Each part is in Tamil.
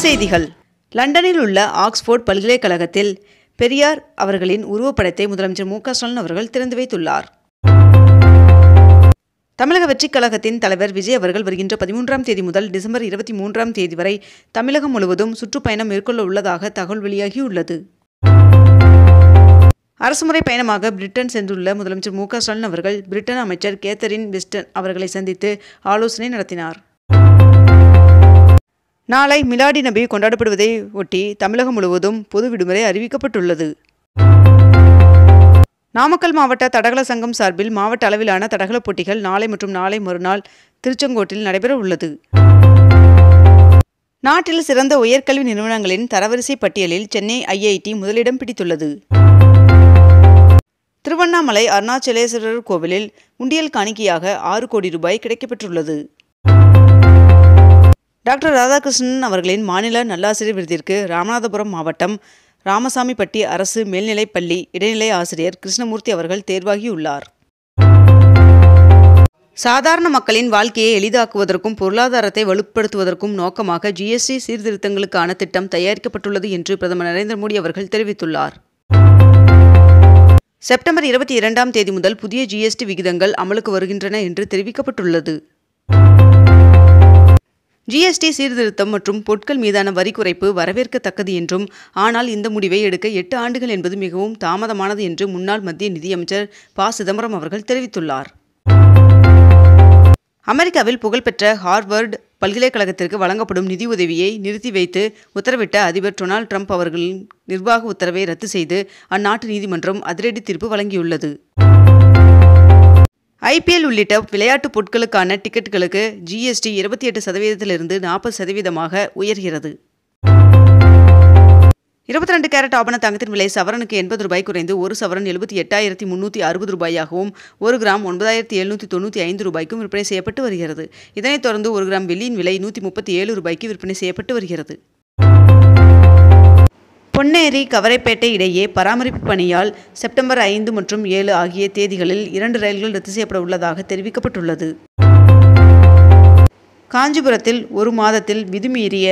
செய்திகள். லண்டனில் உள்ள ஆக்ஸ்போர்ட் பல்கலைக்கழகத்தில் பெரியார் அவர்களின் உருவப்படத்தை முதலமைச்சர் மு க ஸ்டாலின் அவர்கள் திறந்து வைத்துள்ளார். தமிழக வெற்றிக் கழகத்தின் தலைவர் விஜய் அவர்கள் வருகின்ற 13ஆம் தேதி முதல் டிசம்பர் 23ஆம் தேதி வரை தமிழகம் முழுவதும் சுற்றுப்பயணம் மேற்கொள்ள உள்ளதாக தகவல் வெளியாகியுள்ளது. அரசுமுறை பயணமாக பிரிட்டன் சென்றுள்ள முதலமைச்சர் மு க ஸ்டாலின் அவர்கள் பிரிட்டன் அமைச்சர் கேத்தரின் வெஸ்டன் அவர்களை சந்தித்து ஆலோசனை நடத்தினார். நாளை மிலாடி நபி கொண்டாடப்படுவதை ஒட்டி தமிழகம் முழுவதும் பொது விடுமுறை அறிவிக்கப்பட்டுள்ளது. நாமக்கல் மாவட்ட தடகள சங்கம் சார்பில் மாவட்ட அளவிலான தடகள போட்டிகள் நாளை மற்றும் நாளை மறுநாள் திருச்செங்கோட்டில் நடைபெற உள்ளது. நாட்டில் சிறந்த உயர்கல்வி நிறுவனங்களின் தரவரிசை பட்டியலில் சென்னை IIT முதலிடம் பிடித்துள்ளது. திருவண்ணாமலை அருணாச்சலேஸ்வரர் கோவிலில் உண்டியல் காணிக்கையாக 6 கோடி ரூபாய் கிடைக்கப்பெற்றுள்ளது. டாக்டர் ராதாகிருஷ்ணன் அவர்களின் மாநில நல்லாசிரியர் விருதிற்கு ராமநாதபுரம் மாவட்டம் ராமசாமிப்பட்டி அரசு மேல்நிலைப் பள்ளி இடைநிலை ஆசிரியர் கிருஷ்ணமூர்த்தி அவர்கள் தேர்வாகியுள்ளார். சாதாரண மக்களின் வாழ்க்கையை எளிதாக்குவதற்கும் பொருளாதாரத்தை வலுப்படுத்துவதற்கும் நோக்கமாக GST சீர்திருத்தங்களுக்கான திட்டம் தயாரிக்கப்பட்டுள்ளது என்று பிரதமர் நரேந்திர மோடி அவர்கள் தெரிவித்துள்ளார். செப்டம்பர் 22ஆம் தேதி முதல் புதிய GST விகிதங்கள் அமலுக்கு வருகின்றன என்று தெரிவிக்கப்பட்டுள்ளது. GST சீர்திருத்தம் மற்றும் பொருட்கள் மீதான வரி குறைப்பு வரவேற்கத்தக்கது என்றும், ஆனால் இந்த முடிவை எடுக்க 8 ஆண்டுகள் என்பது மிகவும் தாமதமானது என்று முன்னாள் மத்திய நிதியமைச்சர் ப. சிதம்பரம் அவர்கள் தெரிவித்துள்ளார். அமெரிக்காவில் புகழ்பெற்ற ஹார்வர்டு பல்கலைக்கழகத்திற்கு வழங்கப்படும் நிதி உதவியை நிறுத்தி வைத்து உத்தரவிட்ட அதிபர் டொனால்ட் ட்ரம்ப் அவர்களின் நிர்வாக உத்தரவை ரத்து செய்து அந்நாட்டு நீதிமன்றம் அதிரடி தீர்ப்பு வழங்கியுள்ளது. IPL உள்ளிட்ட விளையாட்டுப் பொருட்களுக்கான டிக்கெட்டுகளுக்கு GST 28%லிருந்து 40%ஆக உயர்கிறது. 22 கேரட் ஆபண தங்கத்தின் விலை சவரனுக்கு 80 ரூபாய் குறைந்து 1 சவரன் 78,360 ரூபாயாகவும் 1 கிராம் 9,795 ரூபாய்க்கும் விற்பனை செய்யப்பட்டு வருகிறது. இதனைத் தொடர்ந்து 1 கிராம் வெள்ளியின் விலை 137 ரூபாய்க்கு விற்பனை செய்யப்பட்டு வருகிறது. பொன்னேரி கவரைப்பேட்டை இடையே பராமரிப்பு பணியால் செப்டம்பர் 5 மற்றும் 7 ஆகிய தேதிகளில் 2 ரயில்கள் ரத்து செய்யப்பட உள்ளதாக தெரிவிக்கப்பட்டுள்ளது. காஞ்சிபுரத்தில் ஒரு மாதத்தில் விதிமீறிய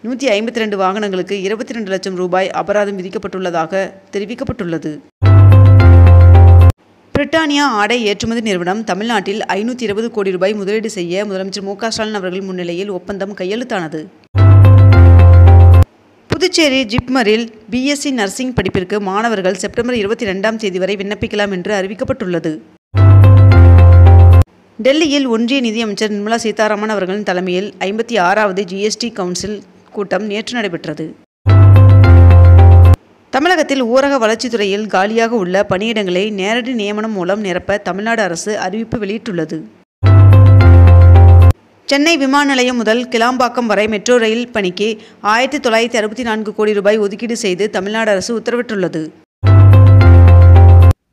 152 வாகனங்களுக்கு 22 லட்சம் ரூபாய் அபராதம் விதிக்கப்பட்டுள்ளதாக தெரிவிக்கப்பட்டுள்ளது. பிரிட்டானியா ஆடை ஏற்றுமதி நிறுவனம் தமிழ்நாட்டில் 520 கோடி ரூபாய் முதலீடு செய்ய முதலமைச்சர் மு க ஸ்டாலின் அவர்கள் முன்னிலையில் ஒப்பந்தம் கையெழுத்தானது. புதுச்சேரி ஜிப்மரில் BSc நர்சிங் படிப்பிற்கு மாணவர்கள் செப்டம்பர் 22ஆம் தேதி வரை விண்ணப்பிக்கலாம் என்று அறிவிக்கப்பட்டுள்ளது. டெல்லியில் ஒன்றிய நிதியமைச்சர் நிர்மலா சீதாராமன் அவர்களின் தலைமையில் 56வது GST கவுன்சில் கூட்டம் நேற்று நடைபெற்றது. தமிழகத்தில் ஊரக வளர்ச்சித்துறையில் காலியாக உள்ள பணியிடங்களை நேரடி நியமனம் மூலம் நிரப்ப தமிழ்நாடு அரசு அறிவிப்பு வெளியிட்டுள்ளது. சென்னை விமான நிலையம் முதல் கிளாம்பாக்கம் வரை மெட்ரோ ரயில் பணிக்கு 1964 கோடி ரூபாய் ஒதுக்கீடு செய்து தமிழ்நாடு அரசு உத்தரவிட்டுள்ளது.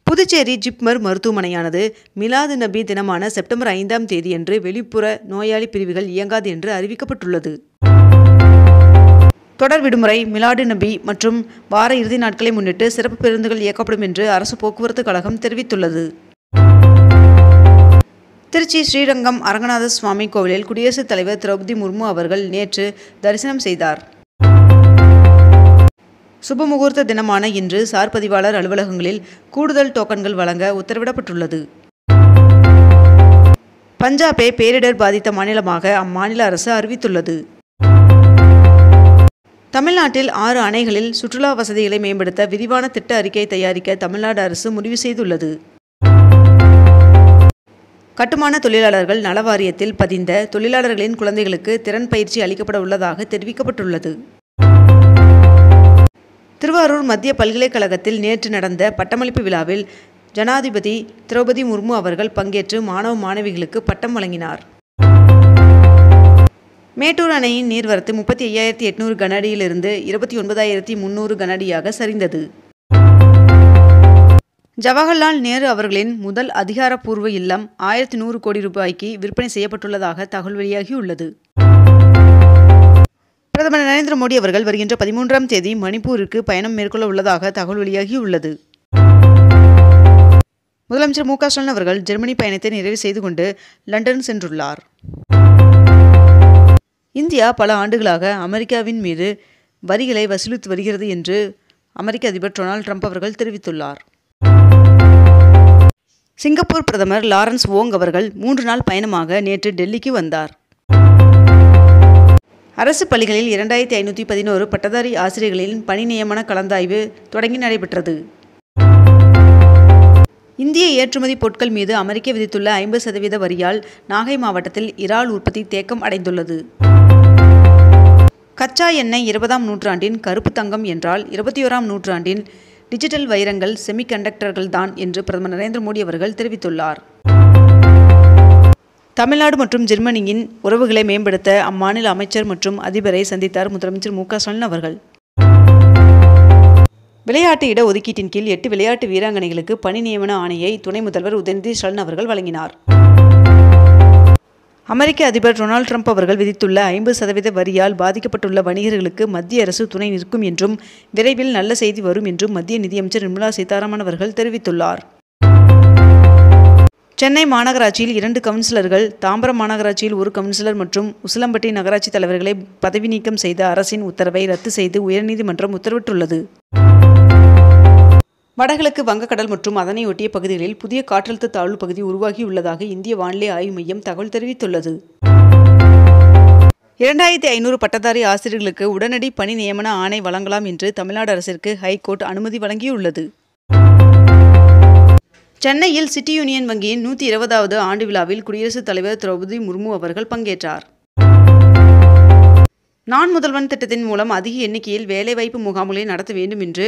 புதுச்சேரி ஜிப்மர் மருத்துவமனையானது மிலாது நபி தினமான செப்டம்பர் 5ஆம் தேதியன்று வெளிப்புற நோயாளி பிரிவுகள் இயங்காது என்று அறிவிக்கப்பட்டுள்ளது. தொடர் விடுமுறை, மிலாடு நபி மற்றும் வார இறுதி நாட்களை முன்னிட்டு சிறப்பு பேருந்துகள் இயக்கப்படும் என்று அரசு போக்குவரத்து கழகம் தெரிவித்துள்ளது. திருச்சி ஸ்ரீரங்கம் அரங்கநாத சுவாமி கோவிலில் குடியரசுத் தலைவர் திரௌபதி முர்மு அவர்கள் நேற்று தரிசனம் செய்தார். சுபமுகூர்த்த தினமான இன்று சார் பதிவாளர் அலுவலகங்களில் கூடுதல் டோக்கன்கள் வழங்க உத்தரவிடப்பட்டுள்ளது. பஞ்சாபை பேரிடர் பாதித்த மாநிலமாக அம்மாநில அரசு அறிவித்துள்ளது. தமிழ்நாட்டில் 6 அணைகளில் சுற்றுலா வசதிகளை மேம்படுத்த விரிவான திட்ட அறிக்கை தயாரிக்க தமிழ்நாடு அரசு முடிவு செய்துள்ளது. கட்டுமான தொழிலாளர்கள் நல வாரியத்தில் பதிந்த தொழிலாளர்களின் குழந்தைகளுக்கு திறன் பயிற்சி அளிக்கப்பட உள்ளதாக தெரிவிக்கப்பட்டுள்ளது. திருவாரூர் மத்திய பல்கலைக்கழகத்தில் நேற்று நடந்த பட்டமளிப்பு விழாவில் ஜனாதிபதி திரௌபதி முர்மு அவர்கள் பங்கேற்று மாணவ மாணவிகளுக்கு பட்டம் வழங்கினார். மேட்டூர் அணையின் நீர்வரத்து 35,800 கன அடியிலிருந்து 29,300 கன அடியாக சரிந்தது. ஜவஹர்லால் நேரு அவர்களின் முதல் அதிகாரப்பூர்வ இல்லம் 1100 கோடி ரூபாய்க்கு விற்பனை செய்யப்பட்டுள்ளதாக தகவல் வெளியாகியுள்ளது. பிரதமர் நரேந்திர மோடி அவர்கள் வருகின்ற 13ஆம் தேதி மணிப்பூருக்கு பயணம் மேற்கொள்ள உள்ளதாக தகவல் வெளியாகியுள்ளது. முதலமைச்சர் மு க ஸ்டாலின் அவர்கள் ஜெர்மனி பயணத்தை நிறைவு செய்து கொண்டு லண்டன் சென்றுள்ளார். இந்தியா பல ஆண்டுகளாக அமெரிக்காவின் மீது வரிகளை வசூலித்து வருகிறது என்று அமெரிக்க அதிபர் டொனால்ட் ட்ரம்ப் அவர்கள் தெரிவித்துள்ளார். சிங்கப்பூர் பிரதமர் லாரன்ஸ் வோங் அவர்கள் 3 நாள் பயணமாக நேற்று டெல்லிக்கு வந்தார். அரசு பள்ளிகளில் 2511 பட்டதாரி ஆசிரியர்களின் பணி நியமன கலந்தாய்வு தொடங்கி நடைபெற்றது. இந்திய ஏற்றுமதி பொருட்கள் மீது அமெரிக்கா விதித்துள்ள 50% வரியால் நாகை மாவட்டத்தில் இறால் உற்பத்தி தேக்கம் அடைந்துள்ளது. கச்சா எண்ணெய் 20ஆம் நூற்றாண்டின் கருப்பு தங்கம் என்றால் 21ஆம் நூற்றாண்டின் டிஜிட்டல் வைரங்கள் செமிகண்டக்டர்கள் தான் என்று பிரதமர் நரேந்திர மோடி அவர்கள் தெரிவித்துள்ளார். தமிழ்நாடு மற்றும் ஜெர்மனியின் உறவுகளை மேம்படுத்த அம்மாநில அமைச்சர் மற்றும் அதிபரை சந்தித்தார் முதலமைச்சர் மு.க. ஸ்டாலின் அவர்கள். விளையாட்டு இட ஒதுக்கீட்டின் கீழ் 8 விளையாட்டு வீராங்கனைகளுக்கு பணி நியமன ஆணையை துணை முதல்வர் உதயநிதி ஸ்டாலின் அவர்கள் வழங்கினார். அமெரிக்க அதிபர் டொனால்ட் ட்ரம்ப் அவர்கள் விதித்துள்ள 50% வரியால் பாதிக்கப்பட்டுள்ள வணிகர்களுக்கு மத்திய அரசு துணை நிற்கும் என்றும் விரைவில் நல்ல செய்தி வரும் என்றும் மத்திய நிதியமைச்சர் நிர்மலா சீதாராமன் அவர்கள் தெரிவித்துள்ளார். சென்னை மாநகராட்சியில் 2 கவுன்சிலர்கள், தாம்பரம் மாநகராட்சியில் 1 கவுன்சிலர் மற்றும் உசிலம்பட்டி நகராட்சி தலைவர்களை பதவி நீக்கம் செய்த அரசின் உத்தரவை ரத்து செய்து உயர்நீதிமன்றம் உத்தரவிட்டுள்ளது. வடகிழக்கு வங்கக்கடல் மற்றும் அதனை ஒட்டிய பகுதிகளில் புதிய காற்றழுத்த தாழ்வு பகுதி உருவாகியுள்ளதாக இந்திய வானிலை ஆய்வு மையம் தகவல் தெரிவித்துள்ளது. 2500 பட்டதாரி ஆசிரியர்களுக்கு உடனடி பணி நியமன ஆணை வழங்கலாம் என்று தமிழ்நாடு அரசிற்கு ஹைகோர்ட் அனுமதி வழங்கியுள்ளது. சென்னையில் சிட்டி யூனியன் வங்கியின் 120வது ஆண்டு விழாவில் குடியரசுத் தலைவர் திரௌபதி முர்மு அவர்கள் பங்கேற்றார். நான் முதல்வன் திட்டத்தின் மூலம் அதிக எண்ணிக்கையில் வேலைவாய்ப்பு முகாம்களை நடத்த வேண்டும் என்று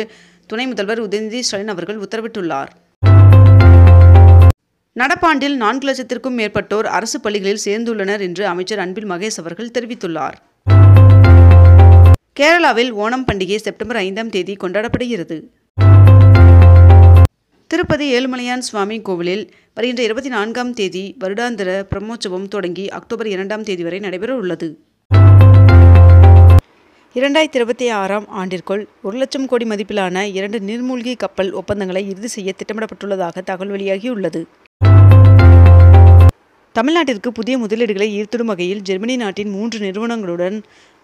துணை முதல்வர் உதயநிதி ஸ்டாலின் அவர்கள் உத்தரவிட்டுள்ளார். நடப்பாண்டில் 4 லட்சத்திற்கும் மேற்பட்டோர் அரசு பள்ளிகளில் சேர்ந்துள்ளனர் என்று அமைச்சர் அன்பில் மகேஷ் அவர்கள் தெரிவித்துள்ளார். கேரளாவில் ஓணம் பண்டிகை செப்டம்பர் 5ஆம் தேதி கொண்டாடப்படுகிறது. திருப்பதி ஏழுமலையான் சுவாமி கோவிலில் வருகின்ற 24ஆம் தேதி வருடாந்திர பிரம்மோற்சவம் தொடங்கி அக்டோபர் 2ஆம் தேதி வரை நடைபெற உள்ளது. 2026ஆம் ஆண்டிற்குள் 1 லட்சம் கோடி மதிப்பிலான 2 நீர்மூழ்கி கப்பல் ஒப்பந்தங்களை இறுதி செய்ய திட்டமிடப்பட்டுள்ளதாக தகவல் வெளியாகியுள்ளது. தமிழ்நாட்டிற்கு புதிய முதலீடுகளை ஈர்த்திடும் வகையில் ஜெர்மனி நாட்டின் 3 நிறுவனங்களுடன்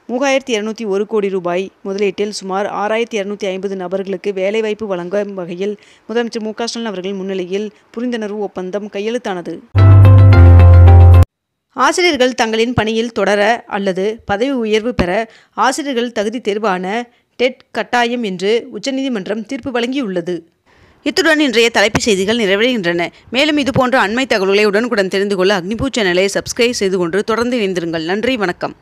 3201 கோடி ரூபாய் முதலீட்டில் சுமார் 6250 நபர்களுக்கு வேலைவாய்ப்பு வழங்கும் வகையில் முதலமைச்சர் மு.க. ஸ்டாலின் அவர்கள் முன்னிலையில் புரிந்துணர்வு ஒப்பந்தம் கையெழுத்தானது. ஆசிரியர்கள் தங்களின் பணியில் தொடர அல்லது பதவி உயர்வு பெற ஆசிரியர்கள் தகுதி தேர்வான டெட் கட்டாயம் என்று உச்சநீதிமன்றம் தீர்ப்பு வழங்கியுள்ளது. இத்துடன் இன்றைய தலைப்புச் செய்திகள் நிறைவடைகின்றன. மேலும் இதுபோன்ற அண்மை தகவல்களை உடனுக்குடன் தெரிந்து கொள்ள அக்னிபூ சேனலை சப்ஸ்கிரைப் செய்து கொண்டு தொடர்ந்து இணைந்திருங்கள். நன்றி, வணக்கம்.